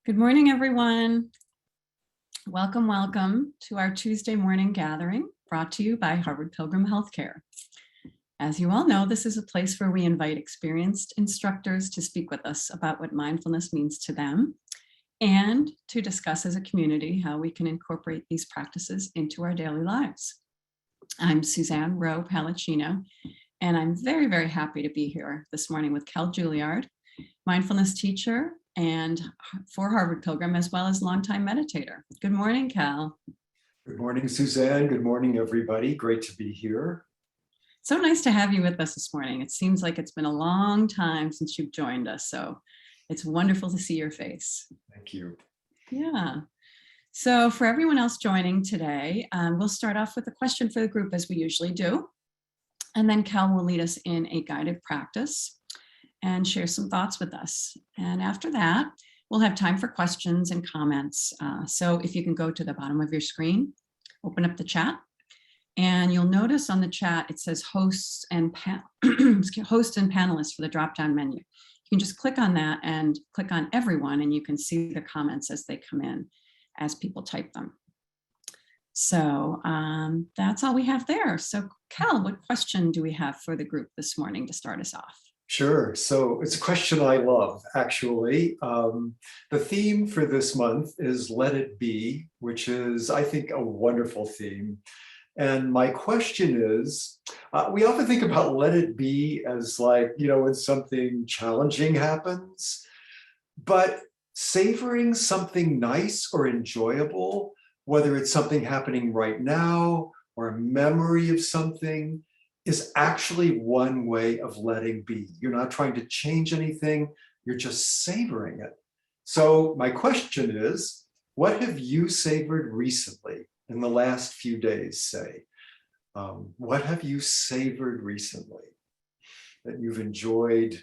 Good morning, everyone. Welcome to our Tuesday morning gathering brought to you by Harvard Pilgrim Healthcare. As you all know, this is a place where we invite experienced instructors to speak with us about what mindfulness means to them and to discuss as a community how we can incorporate these practices into our daily lives. I'm Suzanne Rowe Palacino, and I'm very, very happy to be here this morning with Kell Julliard, mindfulness teacher and for Harvard Pilgrim, as well as longtime meditator. Good morning, Kell. Good morning, Suzanne. Good morning, everybody. Great to be here. So nice to have you with us this morning. It seems like it's been a long time since you've joined us, so it's wonderful to see your face. Thank you. Yeah. So for everyone else joining today, we'll start off with a question for the group as we usually do. And then Kell will lead us in a guided practice and share some thoughts with us. And after that, we'll have time for questions and comments. So if you can go to the bottom of your screen, open up the chat, and you'll notice on the chat, it says hosts and host and panelists for the drop-down menu. You can just click on that and click on everyone, and you can see the comments as they come in, as people type them. So that's all we have there. So Kell, what question do we have for the group this morning to start us off? Sure. So it's a question I love, actually. The theme for this month is Let It Be, which is, I think, a wonderful theme. And my question is, we often think about let it be as like, when something challenging happens, but savoring something nice or enjoyable, whether it's something happening right now or a memory of something, is actually one way of letting be. You're not trying to change anything, you're just savoring it. So my question is, what have you savored recently in the last few days, say? What have you savored recently that you've enjoyed,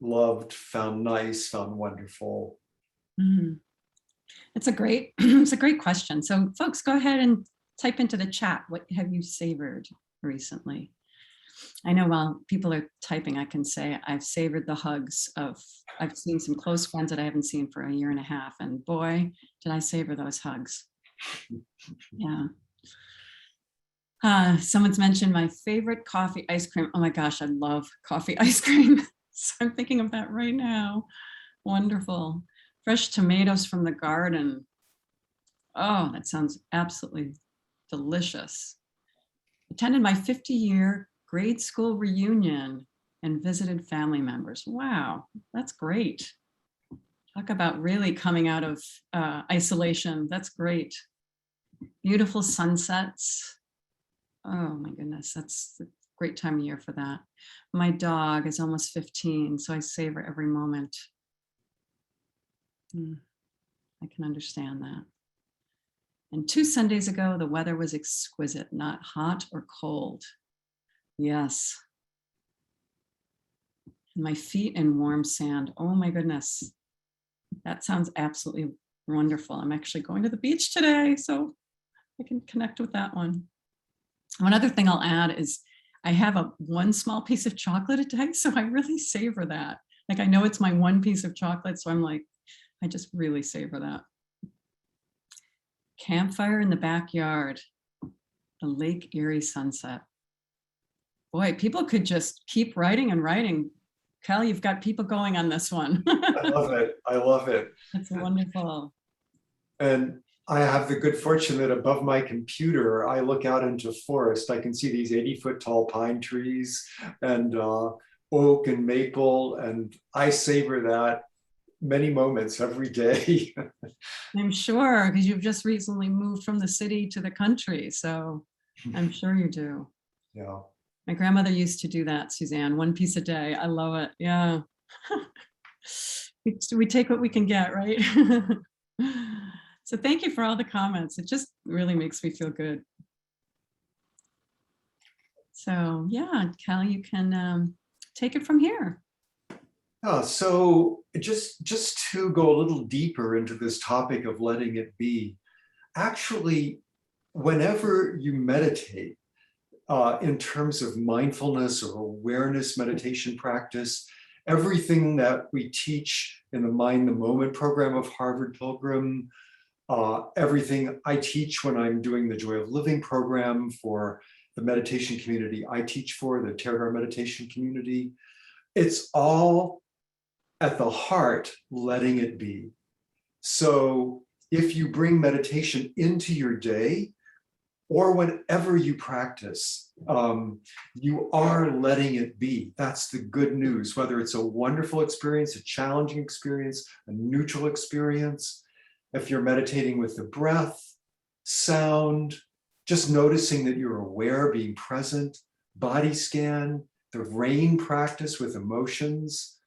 loved, found nice, found wonderful? It's a great question. So folks, go ahead and type into the chat, what have you savored recently? I know while people are typing, I can say I've savored the hugs I've seen some close friends that I haven't seen for a year and a half, and boy, did I savor those hugs. Yeah. Someone's mentioned my favorite coffee ice cream. Oh my gosh, I love coffee ice cream. So I'm thinking of that right now. Wonderful. Fresh tomatoes from the garden. Oh, that sounds absolutely delicious. Attended my 50-year grade school reunion and visited family members. Wow, that's great. Talk about really coming out of isolation. That's great. Beautiful sunsets. Oh my goodness, that's a great time of year for that. My dog is almost 15, so I savor every moment. I can understand that. And 2 Sundays ago, the weather was exquisite, not hot or cold. Yes. And my feet in warm sand. Oh my goodness. That sounds absolutely wonderful. I'm actually going to the beach today, so I can connect with that one. One other thing I'll add is I have one small piece of chocolate a day, so I really savor that. Like, I know it's my one piece of chocolate, so I'm like, I just really savor that. Campfire in the backyard, the Lake Erie sunset. Boy, people could just keep writing and writing. Kell, you've got people going on this one. I love it. I love it. That's wonderful. And I have the good fortune that above my computer, I look out into forest. I can see these 80-foot tall pine trees and oak and maple, and I savor that many moments every day. I'm sure, because you've just recently moved from the city to the country, so I'm sure you do. Yeah. My grandmother used to do that, Suzanne, one piece a day. I love it. Yeah. We take what we can get, right? So thank you for all the comments. It just really makes me feel good. So yeah, Kell, you can take it from here. So just to go a little deeper into this topic of letting it be, actually, whenever you meditate, in terms of mindfulness or awareness meditation practice, everything that we teach in the Mind the Moment program of Harvard Pilgrim, everything I teach when I'm doing the Joy of Living program for the meditation community I teach for, the Terrar meditation community, it's all at the heart, letting it be. So if you bring meditation into your day, or whenever you practice, you are letting it be. That's the good news, whether it's a wonderful experience, a challenging experience, a neutral experience. If you're meditating with the breath, sound, just noticing that you're aware, being present, body scan, the rain practice with emotions,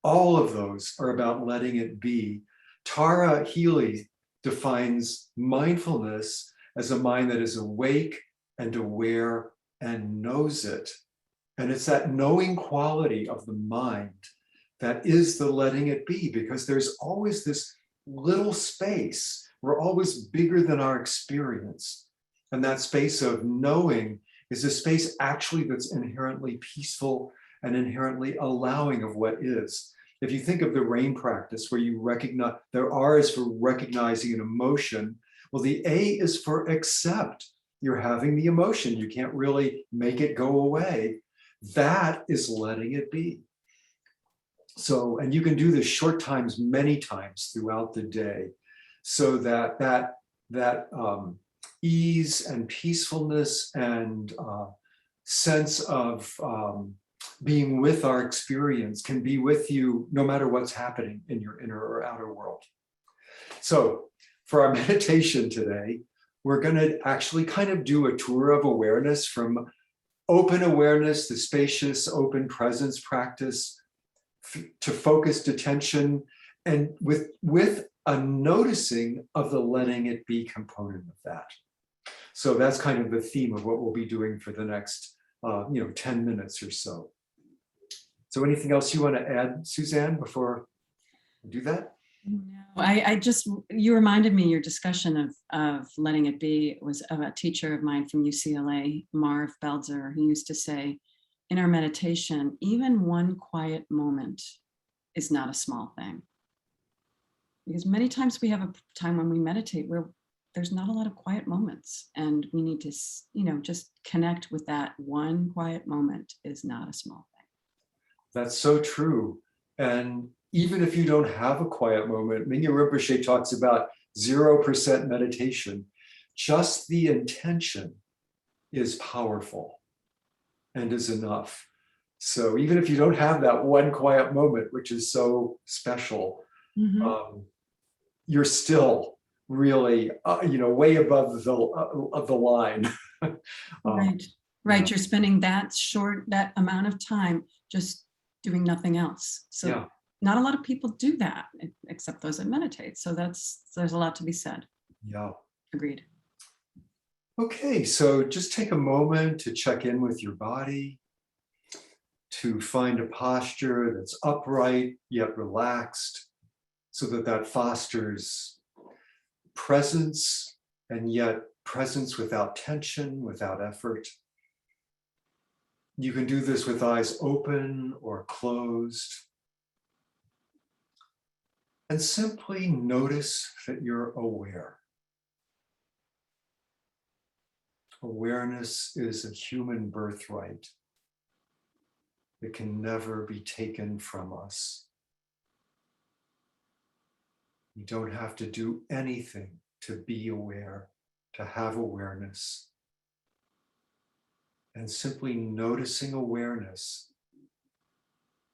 all of those are about letting it be. Tara Healy defines mindfulness as a mind that is awake and aware and knows it. And it's that knowing quality of the mind that is the letting it be, because there's always this little space. We're always bigger than our experience. And that space of knowing is a space actually that's inherently peaceful and inherently allowing of what is. If you think of the rain practice where you recognize, the R is for recognizing an emotion. Well, the A is for accept. You're having the emotion. You can't really make it go away. That is letting it be. So, and you can do this short times, many times throughout the day, so that ease and peacefulness and sense of being with our experience can be with you no matter what's happening in your inner or outer world. So for our meditation today, we're going to actually kind of do a tour of awareness from open awareness, the spacious open presence practice, to focused attention, and with a noticing of the letting it be component of that. So that's kind of the theme of what we'll be doing for the next 10 minutes or so. So anything else you want to add, Suzanne, before we do that? No, you reminded me, your discussion of letting it be was of a teacher of mine from UCLA, Marv Belzer. He used to say, in our meditation, even one quiet moment is not a small thing. Because many times we have a time when we meditate where there's not a lot of quiet moments, and we need to, just connect with that one quiet moment is not a small thing. That's so true. And even if you don't have a quiet moment, Mingyur Rinpoche talks about 0% meditation. Just the intention is powerful and is enough. So even if you don't have that one quiet moment, which is so special, you're still really, way above the line. Right. You're spending that amount of time just doing nothing else. So yeah. Not a lot of people do that, except those that meditate. So there's a lot to be said. Yeah. Agreed. Okay, so just take a moment to check in with your body, to find a posture that's upright yet relaxed, so that fosters presence, and yet presence without tension, without effort. You can do this with eyes open or closed. And simply notice that you're aware. Awareness is a human birthright. It can never be taken from us. You don't have to do anything to be aware, to have awareness. And simply noticing awareness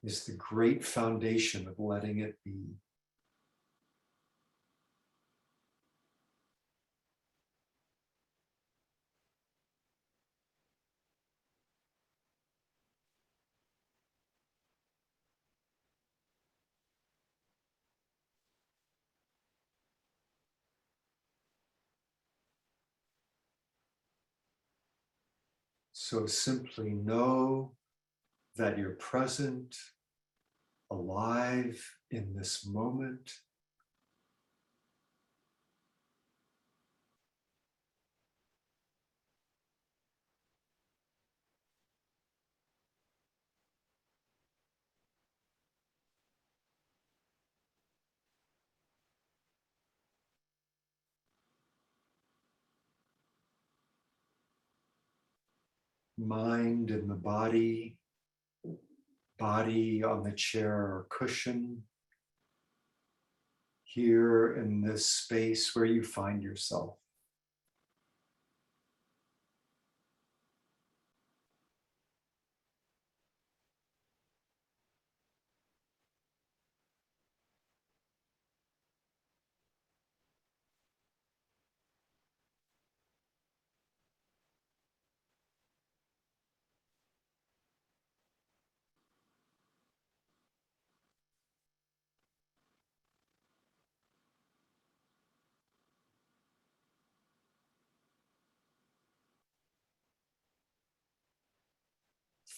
is the great foundation of letting it be. So simply know that you're present, alive in this moment. mind in the body, body on the chair or cushion, here in this space where you find yourself.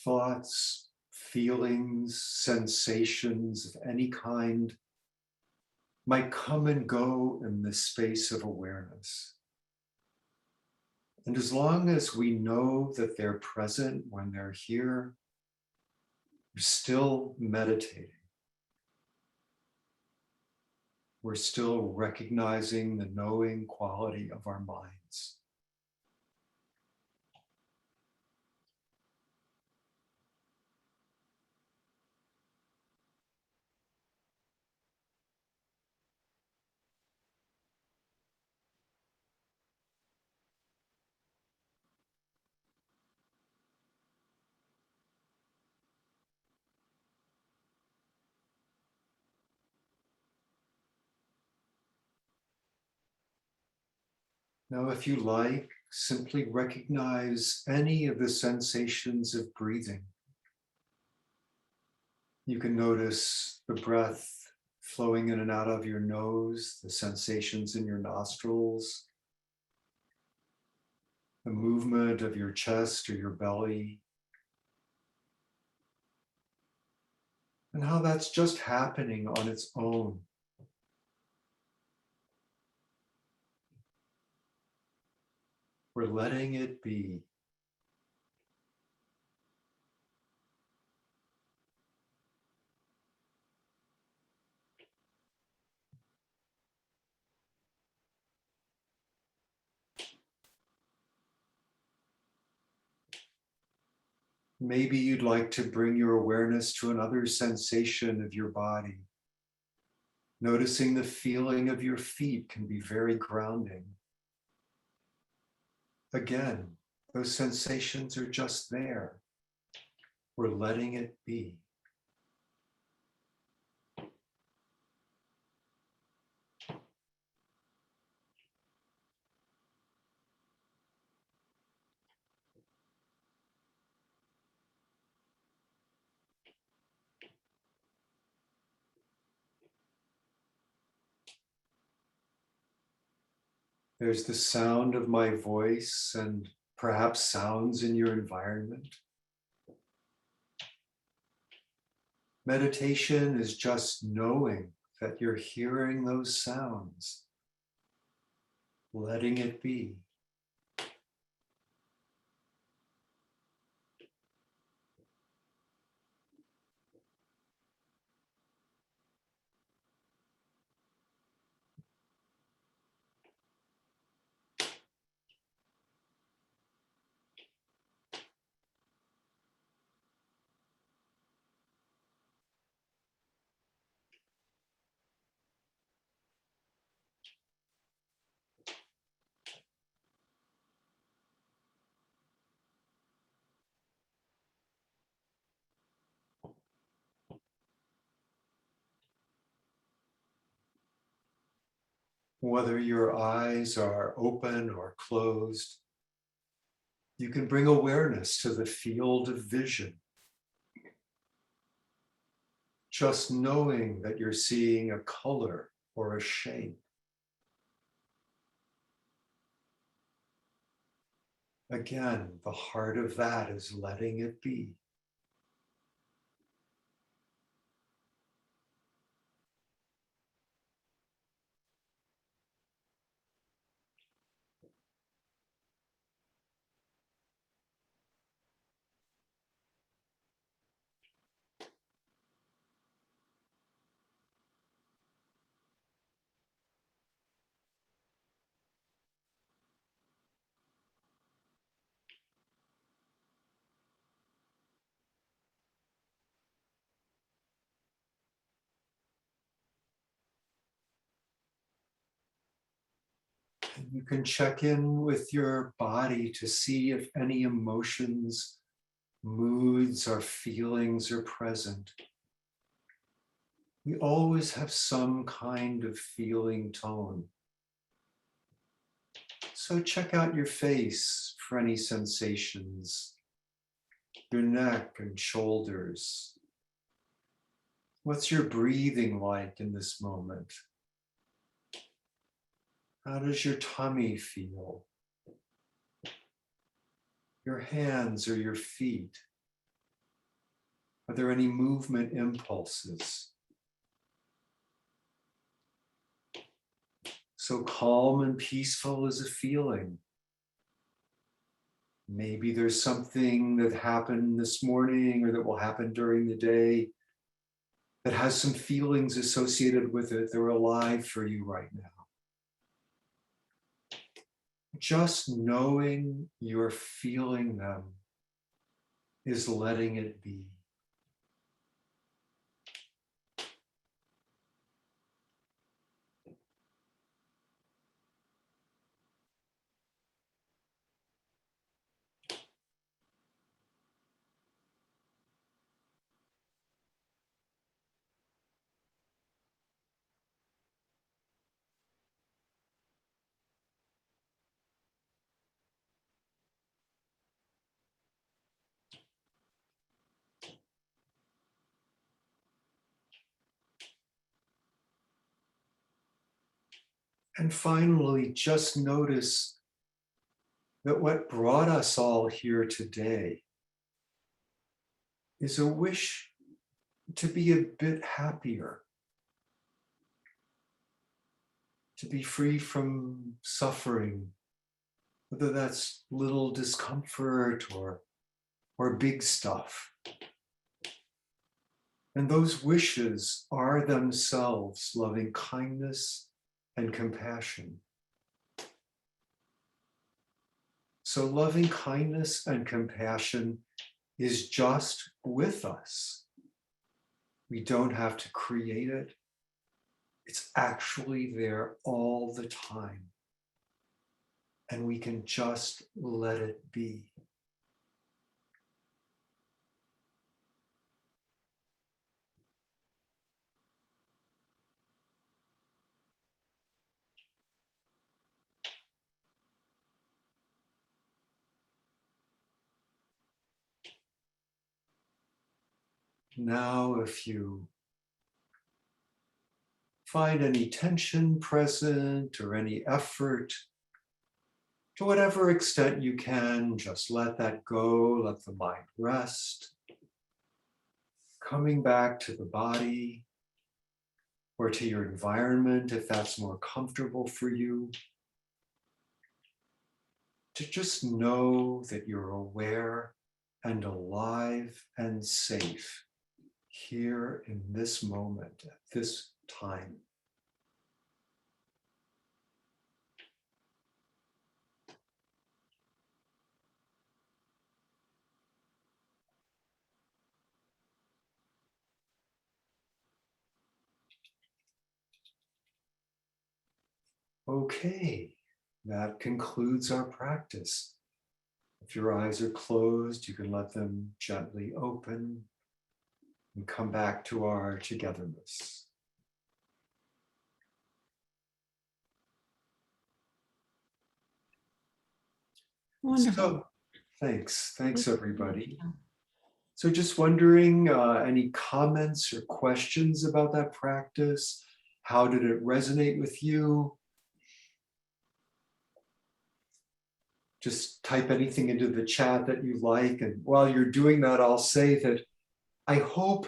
Thoughts, feelings, sensations of any kind might come and go in this space of awareness. And as long as we know that they're present when they're here, we're still meditating. We're still recognizing the knowing quality of our minds. Now, if you like, simply recognize any of the sensations of breathing. You can notice the breath flowing in and out of your nose, the sensations in your nostrils, the movement of your chest or your belly, and how that's just happening on its own. We're letting it be. Maybe you'd like to bring your awareness to another sensation of your body. Noticing the feeling of your feet can be very grounding. Again, those sensations are just there. We're letting it be. There's the sound of my voice and perhaps sounds in your environment. Meditation is just knowing that you're hearing those sounds, letting it be. Whether your eyes are open or closed, you can bring awareness to the field of vision. Just knowing that you're seeing a color or a shape. Again, the heart of that is letting it be. You can check in with your body to see if any emotions, moods, or feelings are present. We always have some kind of feeling tone. So check out your face for any sensations, your neck and shoulders. What's your breathing like in this moment? How does your tummy feel? Your hands or your feet? Are there any movement impulses? So calm and peaceful is a feeling. Maybe there's something that happened this morning or that will happen during the day that has some feelings associated with it. They're alive for you right now. Just knowing you're feeling them is letting it be. And finally, just notice that what brought us all here today is a wish to be a bit happier, to be free from suffering, whether that's little discomfort or big stuff. And those wishes are themselves loving kindness and compassion. So loving kindness and compassion is just with us. We don't have to create it. It's actually there all the time. And we can just let it be. Now, if you find any tension present or any effort, to whatever extent you can, just let that go, let the mind rest. Coming back to the body or to your environment, if that's more comfortable for you. To just know that you're aware and alive and safe here in this moment, at this time. Okay, that concludes our practice. If your eyes are closed, you can let them gently open and come back to our togetherness. Wonderful. So, thanks everybody. So just wondering, any comments or questions about that practice? How did it resonate with you? Just type anything into the chat that you like. And while you're doing that, I'll say that I hope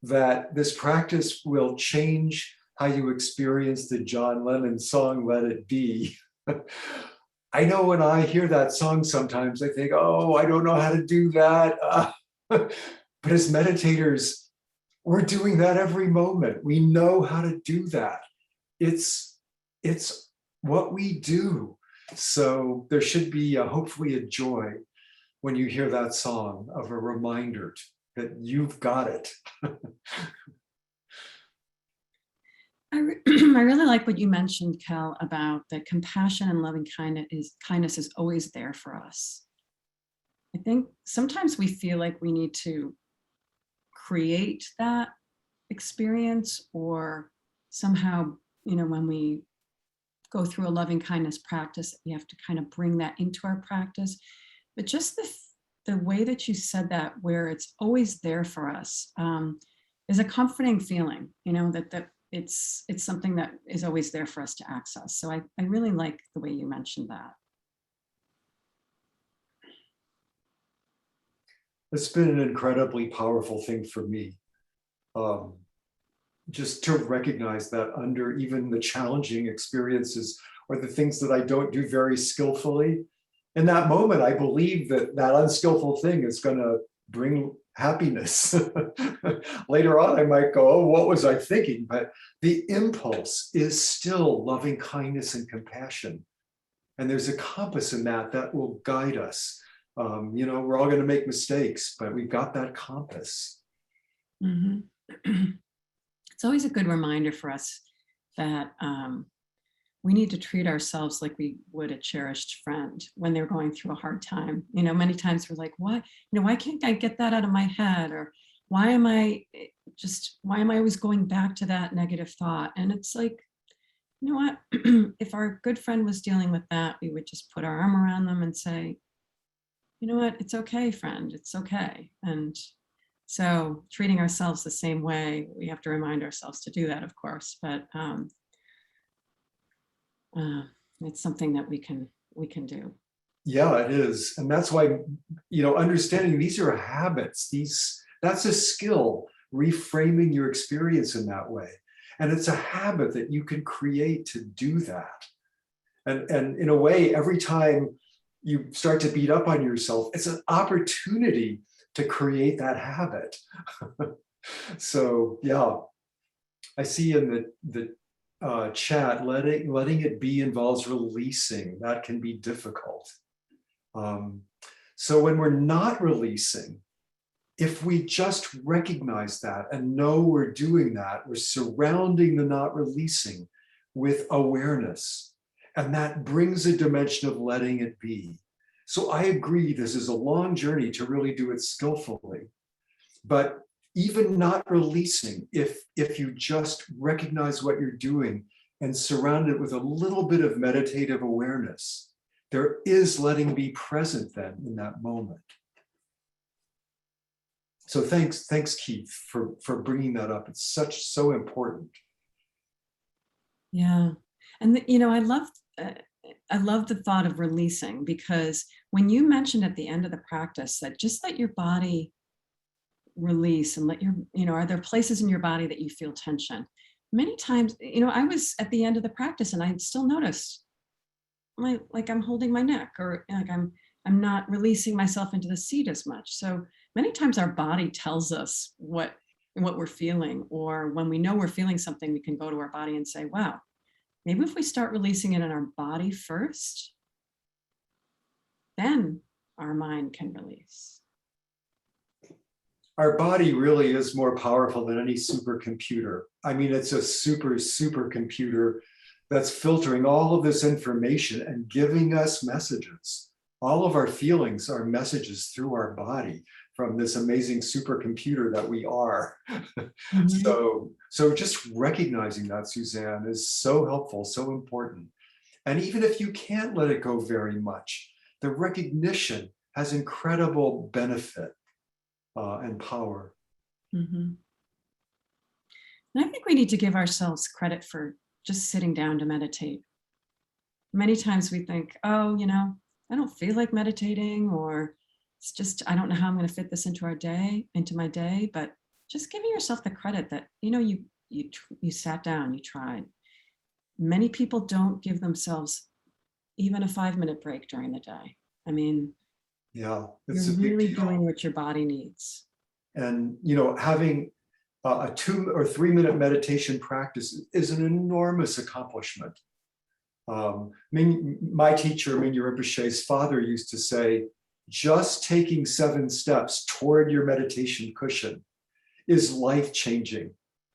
that this practice will change how you experience the John Lennon song, Let It Be. I know when I hear that song, sometimes I think, oh, I don't know how to do that. But as meditators, we're doing that every moment. We know how to do that. It's what we do. So there should be hopefully a joy when you hear that song, of a reminder that you've got it. I really like what you mentioned, Kel, about that compassion and loving kindness is always there for us. I think sometimes we feel like we need to create that experience, or somehow, when we go through a loving kindness practice, we have to kind of bring that into our practice. But just the way that you said that, where it's always there for us, is a comforting feeling, that it's something that is always there for us to access. So I really like the way you mentioned that. It's been an incredibly powerful thing for me. Just to recognize that under even the challenging experiences or the things that I don't do very skillfully, in that moment, I believe that that unskillful thing is going to bring happiness. Later on, I might go, oh, what was I thinking? But the impulse is still loving kindness and compassion. And there's a compass in that will guide us. We're all going to make mistakes, but we've got that compass. Mm-hmm. It's always a good reminder for us that we need to treat ourselves like we would a cherished friend when they're going through a hard time. Many times we're like, why can't I get that out of my head? Or why am I always going back to that negative thought? And it's like, you know what? If our good friend was dealing with that, we would just put our arm around them and say, you know what? It's okay, friend. It's okay. And so treating ourselves the same way, we have to remind ourselves to do that, of course, but it's something that we can do. Yeah, it is. And that's why, understanding these are habits, that's a skill, reframing your experience in that way. And it's a habit that you can create to do that. And in a way, every time you start to beat up on yourself, it's an opportunity to create that habit. So yeah, I see in the chat, letting it be involves releasing. That can be difficult. So when we're not releasing, if we just recognize that and know we're doing that, we're surrounding the not releasing with awareness. And that brings a dimension of letting it be. So I agree, this is a long journey to really do it skillfully. But even not releasing, if you just recognize what you're doing and surround it with a little bit of meditative awareness, there is letting be present then in that moment. So thanks, Keith, for bringing that up. It's so important. Yeah, and I love the thought of releasing, because when you mentioned at the end of the practice that just let your body release and let are there places in your body that you feel tension? Many times, I was at the end of the practice and I still noticed like I'm holding my neck, or like I'm not releasing myself into the seat as much. So many times our body tells us what we're feeling, or when we know we're feeling something, we can go to our body and say, wow, maybe if we start releasing it in our body first, then our mind can release. Our body really is more powerful than any supercomputer. I mean, it's a supercomputer that's filtering all of this information and giving us messages. All of our feelings are messages through our body from this amazing supercomputer that we are. Mm-hmm. So just recognizing that, Suzanne, is so helpful, so important. And even if you can't let it go very much, the recognition has incredible benefit and power. Mm-hmm. And I think we need to give ourselves credit for just sitting down to meditate. Many times we think, oh, I don't feel like meditating, or it's just, I don't know how I'm going to fit this into my day, but just giving yourself the credit that, you sat down, you tried. Many people don't give themselves even a 5-minute break during the day. I mean, yeah, you're really doing what your body needs. And, having a 2 or 3 minute meditation practice is an enormous accomplishment. My teacher, Mingyur Rinpoche's father, used to say, just taking 7 steps toward your meditation cushion is life-changing.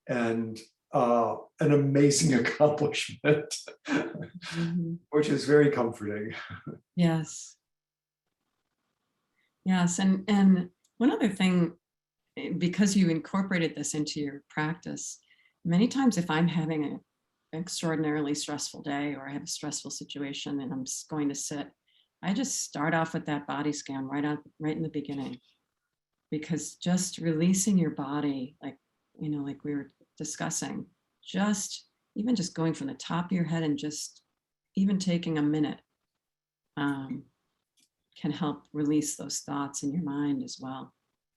And an amazing accomplishment, Mhm. which is very comforting. Yes. Yes. And one other thing, because you incorporated this into your practice, many times if I'm having an extraordinarily stressful day or I have a stressful situation and I'm just going to sit, I just start off with that body scan right in the beginning, because just releasing your body, like we were discussing, just even just going from the top of your head and just even taking a minute um, can help release those thoughts in your mind as well.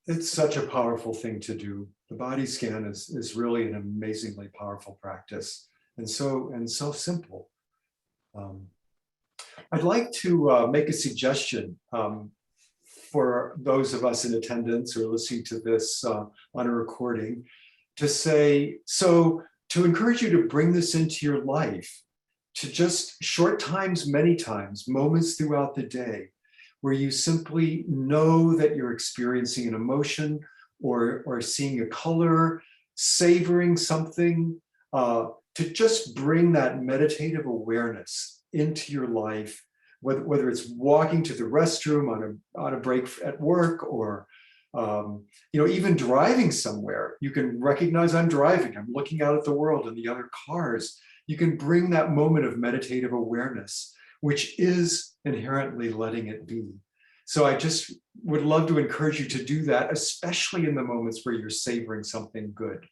It's such a powerful thing to do. The body scan is really an amazingly powerful practice, and so simple. Um, I'd like to make a suggestion for those of us in attendance or listening to this on a recording, to say, so to encourage you to bring this into your life, to just short times, many times, moments throughout the day, where you simply know that you're experiencing an emotion or seeing a color, savoring something, to just bring that meditative awareness into your life, whether it's walking to the restroom on a break at work, or even driving somewhere. You can recognize I'm driving, I'm looking out at the world and the other cars. You can bring that moment of meditative awareness, which is inherently letting it be. So I just would love to encourage you to do that, especially in the moments where you're savoring something good.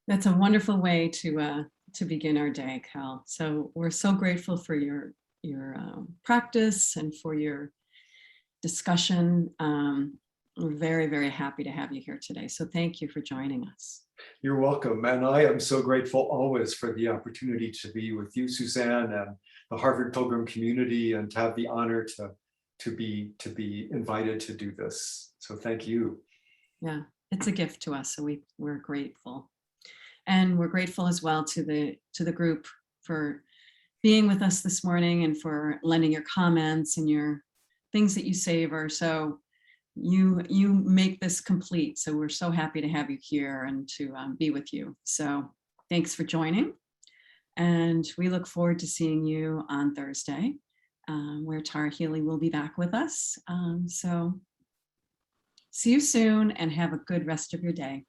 That's a wonderful way to begin our day, Cal. So we're so grateful for your practice and for your discussion. We're very, very happy to have you here today. So thank you for joining us. You're welcome. And I am so grateful always for the opportunity to be with you, Suzanne, and the Harvard Pilgrim community, and to have the honor to be invited to do this. So thank you. Yeah, it's a gift to us. So we're grateful. And we're grateful as well to the group for being with us this morning and for lending your comments and your things that you savor. So you make this complete. So we're so happy to have you here and to be with you. So thanks for joining. And we look forward to seeing you on Thursday, where Tara Healy will be back with us. So see you soon and have a good rest of your day.